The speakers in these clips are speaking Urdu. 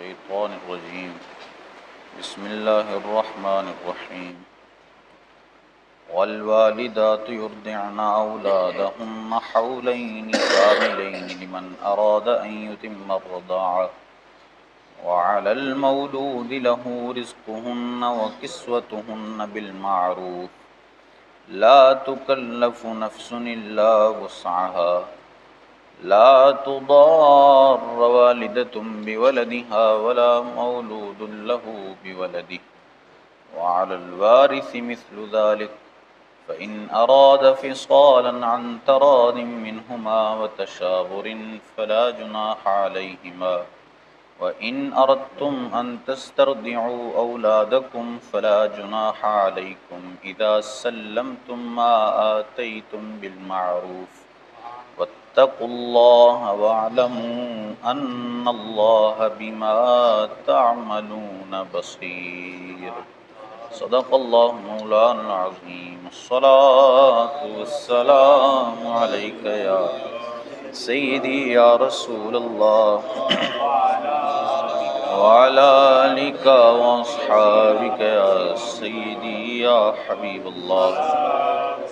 الشيطان الرجيم بسم الله الرحمن الرحيم والوالدات يرضعن أولادهن حولين كاملين لمن أراد أن يتم الرضاعة وعلى المولود له رزقهن وكسوتهن بالمعروف لا تكلف نفس إلا وسعها لا تضار والدة بولدها ولا مولود له بولده وعلى الوارث مثل ذلك فإن أراد فصالا عن تراض منهما وتشاور فلا جناح عليهما وإن أردتم أن تسترضعوا أولادكم فلا جناح عليكم إذا سلمتم ما آتيتم بالمعروف واتقوا الله واعلموا أن الله بما تعملون بصير صدق الله مولانا العظيم الصلاة والسلام عليك يا سيدي يا رسول الله وعلى آلك وأصحابك يا سيدي يا حبيب الله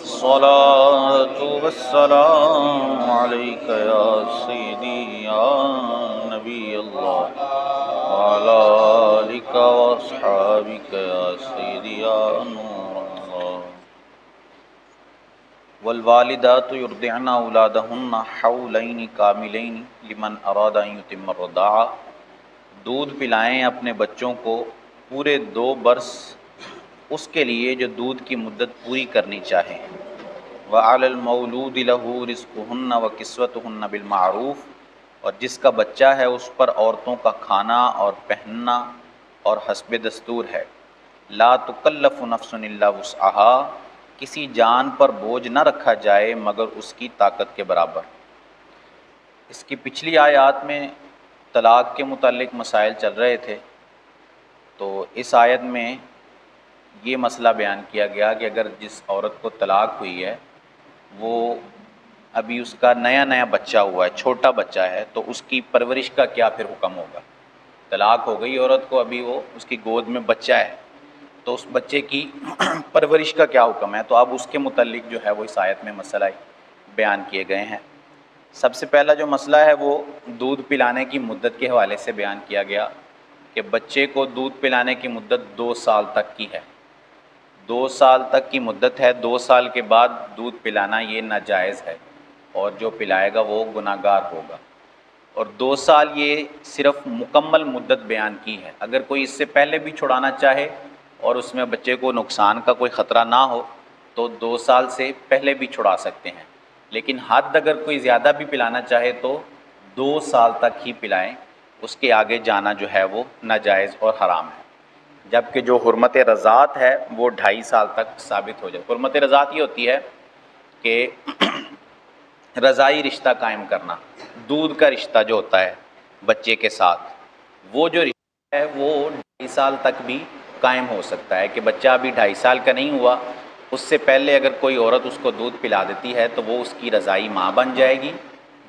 الصلاة والسلام عليك يا سيدي يا نبي الله وعلى آلك وأصحابك يا سيدي يا نور الله والوالدات يرضعن أولادهن حولين كاملين لمن أراد أن يتم الرضاعة دودھ پلائیں اپنے بچوں کو پورے 2 برس اس کے لیے جو دودھ کی مدت پوری کرنی چاہیں وعلی المولود لہ رزقہن وکسوتہن بالمعروف اور جس کا بچہ ہے اس پر عورتوں کا کھانا اور پہننا اور حسب دستور ہے لا تکلف نفس الا وسعها کسی جان پر بوجھ نہ رکھا جائے مگر اس کی طاقت کے برابر۔ اس کی پچھلی آیات میں طلاق کے متعلق مسائل چل رہے تھے، تو اس آیت میں یہ مسئلہ بیان کیا گیا کہ اگر جس عورت کو طلاق ہوئی ہے وہ ابھی اس کا نیا بچہ ہوا ہے، چھوٹا بچہ ہے، تو اس کی پرورش کا کیا پھر حکم ہوگا۔ طلاق ہو گئی عورت کو، ابھی وہ اس کی گود میں بچہ ہے، تو اس بچے کی پرورش کا کیا حکم ہے، تو اب اس کے متعلق جو ہے وہ اس آیت میں مسئلہ بیان کیے گئے ہیں۔ سب سے پہلا جو مسئلہ ہے وہ دودھ پلانے کی مدت کے حوالے سے بیان کیا گیا کہ بچے کو دودھ پلانے کی مدت 2 سال تک کی ہے، 2 سال تک کی مدت ہے، 2 سال کے بعد دودھ پلانا یہ ناجائز ہے اور جو پلائے گا وہ گناہگار ہوگا۔ اور 2 سال یہ صرف مکمل مدت بیان کی ہے، اگر کوئی اس سے پہلے بھی چھڑانا چاہے اور اس میں بچے کو نقصان کا کوئی خطرہ نہ ہو تو 2 سال سے پہلے بھی چھڑا سکتے ہیں، لیکن حد اگر کوئی زیادہ بھی پلانا چاہے تو 2 سال تک ہی پلائیں، اس کے آگے جانا جو ہے وہ ناجائز اور حرام ہے۔ جبکہ جو حرمت رضاعت ہے وہ 2.5 سال تک ثابت ہو جائے۔ حرمت رضاعت یہ ہوتی ہے کہ رضاعی رشتہ قائم کرنا، دودھ کا رشتہ جو ہوتا ہے بچے کے ساتھ، وہ جو رشتہ ہے وہ 2.5 سال تک بھی قائم ہو سکتا ہے کہ بچہ ابھی 2.5 سال کا نہیں ہوا، اس سے پہلے اگر کوئی عورت اس کو دودھ پلا دیتی ہے تو وہ اس کی رضائی ماں بن جائے گی،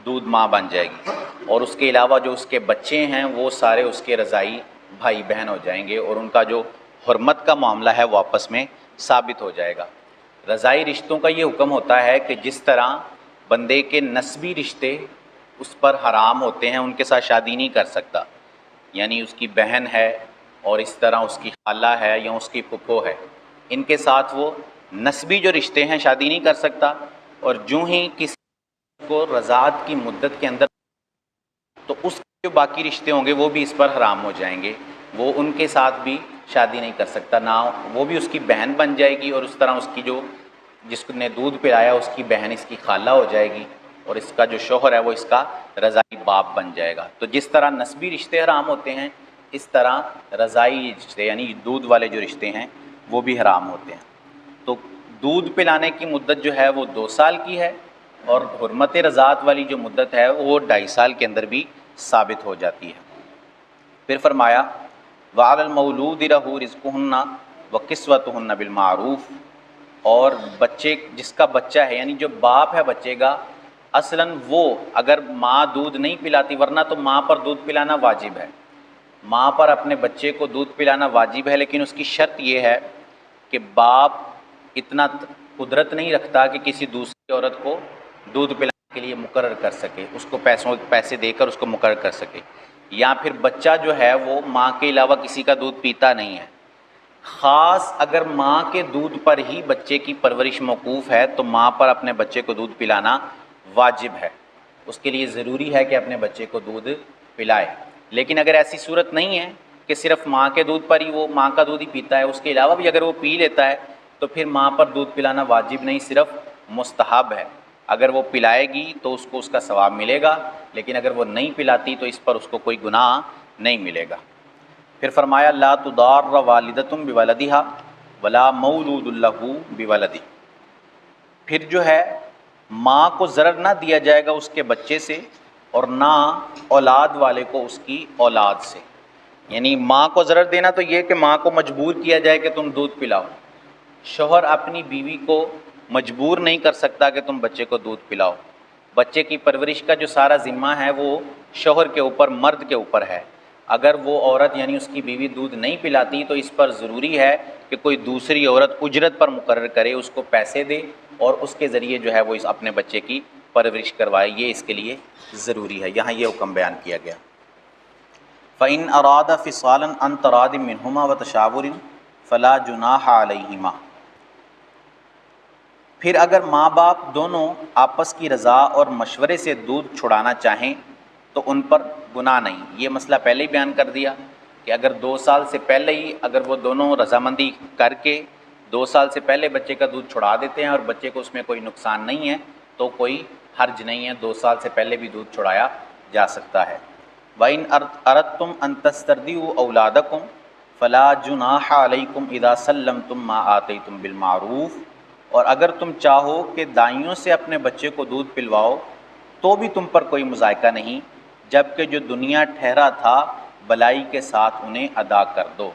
دودھ ماں بن جائے گی، اور اس کے علاوہ جو اس کے بچے ہیں وہ سارے اس کے رضائی بھائی بہن ہو جائیں گے، اور ان کا جو حرمت کا معاملہ ہے وہ آپس میں ثابت ہو جائے گا۔ رضائی رشتوں کا یہ حکم ہوتا ہے کہ جس طرح بندے کے نسبی رشتے اس پر حرام ہوتے ہیں، ان کے ساتھ شادی نہیں کر سکتا، یعنی اس کی بہن ہے اور اس طرح اس کی خالہ ہے یا اس کی پھپھو ہے، ان کے ساتھ وہ نسبی جو رشتے ہیں شادی نہیں کر سکتا، اور جو ہی کسی کو رضاعت کی مدت کے اندر تو اس کے جو باقی رشتے ہوں گے وہ بھی اس پر حرام ہو جائیں گے، وہ ان کے ساتھ بھی شادی نہیں کر سکتا، نہ وہ بھی اس کی بہن بن جائے گی، اور اس طرح اس کی جو جس نے دودھ پلایا اس کی بہن اس کی خالہ ہو جائے گی، اور اس کا جو شوہر ہے وہ اس کا رضائی باپ بن جائے گا۔ تو جس طرح نسبی رشتے حرام ہوتے ہیں اس طرح رضائی رشتے یعنی دودھ والے جو رشتے ہیں وہ بھی حرام ہوتے ہیں۔ تو دودھ پلانے کی مدت جو ہے وہ 2 سال کی ہے، اور حرمت رضاعت والی جو مدت ہے وہ 2.5 سال کے اندر بھی ثابت ہو جاتی ہے۔ پھر فرمایا وعلی المولود لہ رزقہن وکسوتہن بالمعروف، اور بچے جس کا بچہ ہے یعنی جو باپ ہے بچے کا، اصلاً وہ اگر ماں دودھ نہیں پلاتی، ورنہ تو ماں پر دودھ پلانا واجب ہے، ماں پر اپنے بچے کو دودھ پلانا واجب ہے، لیکن اس کی شرط یہ ہے کہ باپ اتنا قدرت نہیں رکھتا کہ کسی دوسری عورت کو دودھ پلانے کے لیے مقرر کر سکے، اس کو پیسے دے کر اس کو مقرر کر سکے، یا پھر بچہ جو ہے وہ ماں کے علاوہ کسی کا دودھ پیتا نہیں ہے۔ خاص اگر ماں کے دودھ پر ہی بچے کی پرورش موقوف ہے تو ماں پر اپنے بچے کو دودھ پلانا واجب ہے، اس کے لیے ضروری ہے کہ اپنے بچے کو دودھ پلائے۔ لیکن اگر ایسی صورت نہیں ہے کہ صرف ماں کے دودھ پر ہی وہ ماں کا دودھ ہی پیتا ہے، اس کے علاوہ بھی اگر وہ پی لیتا ہے تو پھر ماں پر دودھ پلانا واجب نہیں، صرف مستحب ہے۔ اگر وہ پلائے گی تو اس کو اس کا ثواب ملے گا، لیکن اگر وہ نہیں پلاتی تو اس پر اس کو کوئی گناہ نہیں ملے گا۔ پھر فرمایا لا تضار والدۃ بولدها ولا مولود له بولدہ، پھر جو ہے ماں کو ضرر نہ دیا جائے گا اس کے بچے سے اور نہ اولاد والے کو اس کی اولاد سے۔ یعنی ماں کو ضرر دینا تو یہ کہ ماں کو مجبور کیا جائے کہ تم دودھ پلاؤ، شوہر اپنی بیوی کو مجبور نہیں کر سکتا کہ تم بچے کو دودھ پلاؤ۔ بچے کی پرورش کا جو سارا ذمہ ہے وہ شوہر کے اوپر، مرد کے اوپر ہے۔ اگر وہ عورت یعنی اس کی بیوی دودھ نہیں پلاتی تو اس پر ضروری ہے کہ کوئی دوسری عورت اجرت پر مقرر کرے، اس کو پیسے دے اور اس کے ذریعے جو ہے وہ اس اپنے بچے کی پرورش کروائے، یہ اس کے لیے ضروری ہے۔ یہاں یہ حکم بیان کیا گیا۔ فَإِنْ أَرَادَ فِصَالًا عَنْ تَرَادٍ مِّنْهُمَا وَتَشَاوُرٍ فَلَا جُنَاحَ عَلَيْهِمَا، پھر اگر ماں باپ دونوں آپس کی رضا اور مشورے سے دودھ چھڑانا چاہیں تو ان پر گناہ نہیں۔ یہ مسئلہ پہلے ہی بیان کر دیا کہ اگر 2 سال سے پہلے ہی اگر وہ دونوں رضامندی کر کے 2 سال سے پہلے بچے کا دودھ چھڑا دیتے ہیں اور بچے کو اس میں کوئی نقصان نہیں ہے تو کوئی حرج نہیں ہے، 2 سال سے پہلے بھی دودھ چھڑایا جا سکتا ہے۔ وَإِنْ أَرَدْتُمْ أَن تَسْتَرْضِعُوا أَوْلَادَكُمْ فَلَا جُنَاحَ عَلَيْكُمْ إِذَا سَلَّمْتُمْ مَا آتَيْتُمْ بِالْمَعْرُوفِ، اور اگر تم چاہو کہ دائیوں سے اپنے بچے کو دودھ پلواؤ تو بھی تم پر کوئی مضائقہ نہیں، جبکہ جو دنیا ٹھہرا تھا بلائی کے ساتھ انہیں ادا کر دو۔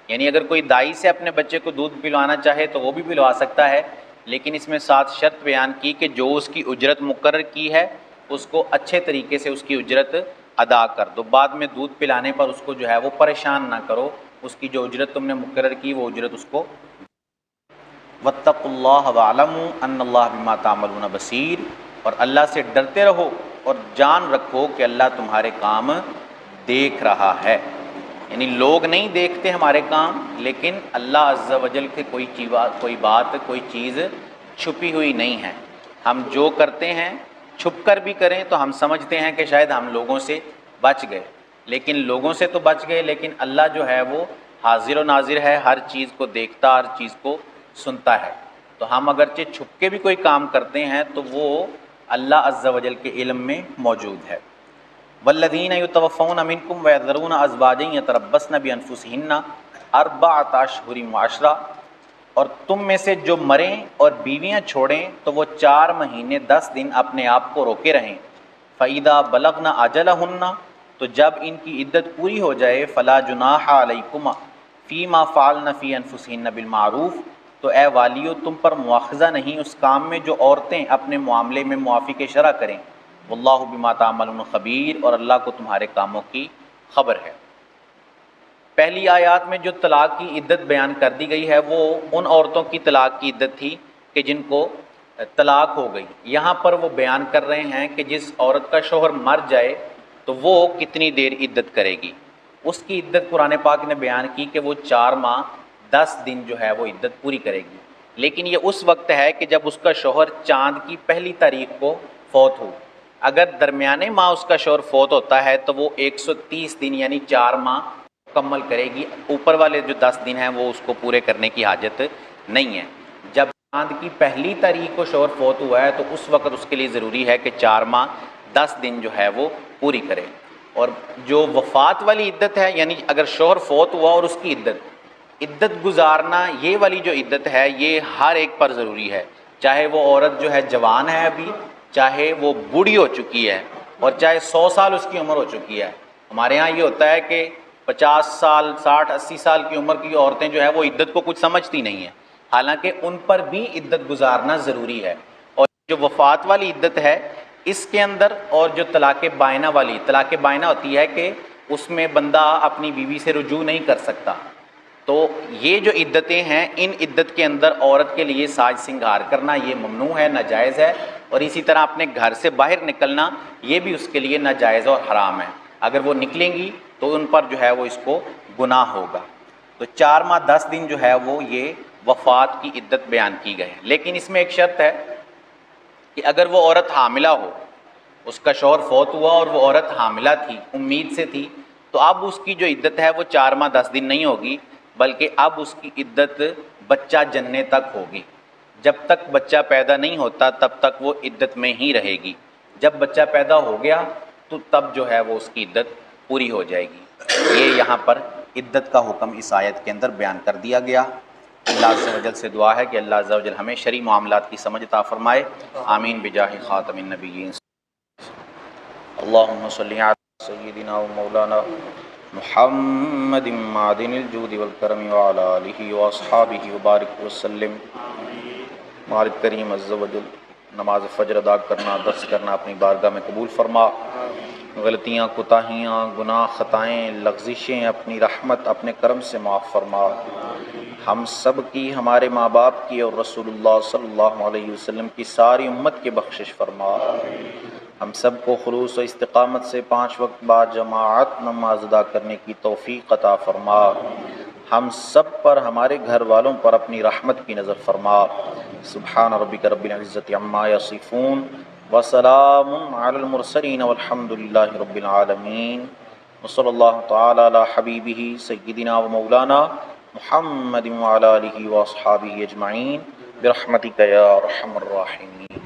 یعنی اگر کوئی دائی سے اپنے بچے کو دودھ پلوانا چاہے تو وہ بھی پلوا سکتا ہے، لیکن اس میں ساتھ شرط بیان کی کہ جو اس کی اجرت مقرر کی ہے اس کو اچھے طریقے سے اس کی اجرت ادا کر دو، بعد میں دودھ پلانے پر اس کو جو ہے وہ پریشان نہ کرو، اس کی جو اجرت تم نے مقرر کی وہ اجرت اس کو۔ واتقوا اللہ واعلموا ان اللہ بما تعملون بصیر، اور اللہ سے ڈرتے رہو اور جان رکھو کہ اللہ تمہارے کام دیکھ رہا ہے۔ یعنی لوگ نہیں دیکھتے ہمارے کام، لیکن اللہ عز و جل کے کوئی بات کوئی چیز چھپی ہوئی نہیں ہے۔ ہم جو کرتے ہیں چھپ کر بھی کریں تو ہم سمجھتے ہیں کہ شاید ہم لوگوں سے بچ گئے، لیکن لوگوں سے تو بچ گئے، لیکن اللہ جو ہے وہ حاضر و ناظر ہے، ہر چیز کو دیکھتا، ہر چیز کو سنتا ہے۔ تو ہم اگرچہ چھپ کے بھی کوئی کام کرتے ہیں تو وہ اللہ عز و جل کے علم میں موجود ہے۔ والذین یتوفون منکم ویذرون ازواجا یتربصن بانفسہن اربعۃ اشہر وعشرا، اور تم میں سے جو مریں اور بیویاں چھوڑیں تو وہ 4 مہینے 10 دن اپنے آپ کو روکے رہیں۔ فَإِذَا بَلَغْنَ أَجَلَهُنَّ، تو جب ان کی عدت پوری ہو جائے، فَلَا جُنَاحَ عَلَيْكُمْ فِيمَا فَعَلْنَ فِي أَنفُسِهِنَّ بِالْمَعْرُوفِ، تو اے والیو تم پر مواخذہ نہیں اس کام میں جو عورتیں اپنے معاملے میں موافق شرع کریں۔ واللہ بما تعملون خبیر، اور اللہ کو تمہارے کاموں کی خبر ہے۔ پہلی آیات میں جو طلاق کی عدت بیان کر دی گئی ہے وہ ان عورتوں کی طلاق کی عدت تھی کہ جن کو طلاق ہو گئی۔ یہاں پر وہ بیان کر رہے ہیں کہ جس عورت کا شوہر مر جائے تو وہ کتنی دیر عدت کرے گی۔ اس کی عدت قرآن پاک نے بیان کی کہ وہ 4 ماہ 10 دن جو ہے وہ عدت پوری کرے گی، لیکن یہ اس وقت ہے کہ جب اس کا شوہر چاند کی پہلی تاریخ کو فوت ہو۔ اگر درمیانے ماہ اس کا شوہر فوت ہوتا ہے تو وہ 130 دن یعنی 4 ماہ مکمل کرے گی، اوپر والے جو 10 دن ہیں وہ اس کو پورے کرنے کی حاجت نہیں ہے۔ جب چاند کی پہلی تاریخ کو شوہر فوت ہوا ہے تو اس وقت اس کے لیے ضروری ہے کہ 4 ماہ 10 دن جو ہے وہ پوری کرے۔ اور جو وفات والی عدت ہے، یعنی اگر شوہر فوت ہوا اور اس کی عدت گزارنا، یہ والی جو عدت ہے یہ ہر ایک پر ضروری ہے، چاہے وہ عورت جو ہے جوان ہے ابھی، چاہے وہ بوڑھی ہو چکی ہے، اور چاہے 100 سال اس کی عمر ہو چکی ہے۔ ہمارے ہاں یہ ہوتا ہے کہ 50 سال 60 80 سال کی عمر کی عورتیں جو ہے وہ عدت کو کچھ سمجھتی نہیں ہیں، حالانکہ ان پر بھی عدت گزارنا ضروری ہے۔ اور جو وفات والی عدت ہے اس کے اندر، اور جو طلاق بائنہ والی، طلاق بائنہ ہوتی ہے کہ اس میں بندہ اپنی بیوی سے رجوع نہیں کر سکتا. تو یہ جو عدتیں ہیں، ان عدت کے اندر عورت کے لیے ساج سنگھار کرنا یہ ممنوع ہے، ناجائز ہے. اور اسی طرح اپنے گھر سے باہر نکلنا یہ بھی اس کے لیے ناجائز اور حرام ہے. اگر وہ نکلیں گی تو ان پر جو ہے وہ اس کو گناہ ہوگا. تو 4 ماہ 10 دن جو ہے وہ یہ وفات کی عدت بیان کی گئی ہے. لیکن اس میں ایک شرط ہے کہ اگر وہ عورت حاملہ ہو، اس کا شوہر فوت ہوا اور وہ عورت حاملہ تھی، امید سے تھی، تو اب اس کی جو عدت ہے وہ 4 ماہ 10 دن نہیں ہوگی، بلکہ اب اس کی عدت بچہ جننے تک ہوگی. جب تک بچہ پیدا نہیں ہوتا تب تک وہ عدت میں ہی رہے گی. جب بچہ پیدا ہو گیا تو تب جو ہے وہ اس کی عدت پوری ہو جائے گی. یہ یہاں پر عدت کا حکم اس آیت کے اندر بیان کر دیا گیا. اللہ عز و جل سے دعا ہے کہ اللہ عز و جل ہمیں شرعی معاملات کی سمجھ عطا فرمائے. آمین بجاہ خاتم النبیین. اللہم صلی علی سیدنا و مولانا محمد معدن الجود والکرم وعلی آلہ واصحابہ وبارک وسلم. مالک کریم عز و جل نماز فجر ادا کرنا، درس کرنا اپنی بارگاہ میں قبول فرما. غلطیاں، کوتاہیاں، گناہ، خطائیں، لغزشیں اپنی رحمت، اپنے کرم سے معاف فرما. ہم سب کی، ہمارے ماں باپ کی اور رسول اللہ صلی اللہ علیہ وسلم کی ساری امت کی بخشش فرما. ہم سب کو خلوص و استقامت سے 5 وقت بعد جماعت نماز ادا کرنے کی توفیق عطا فرما. ہم سب پر، ہمارے گھر والوں پر اپنی رحمت کی نظر فرما. سبحان ربک رب العزت عما یصفون وسلام علی المرسلین والحمد للہ رب العالمین. وصلی اللہ تعالی علی حبیبہ سیدنا و مولانا محمد وعلی آلہ واصحابہ اجمعین برحمتک یا ارحم الراحمین.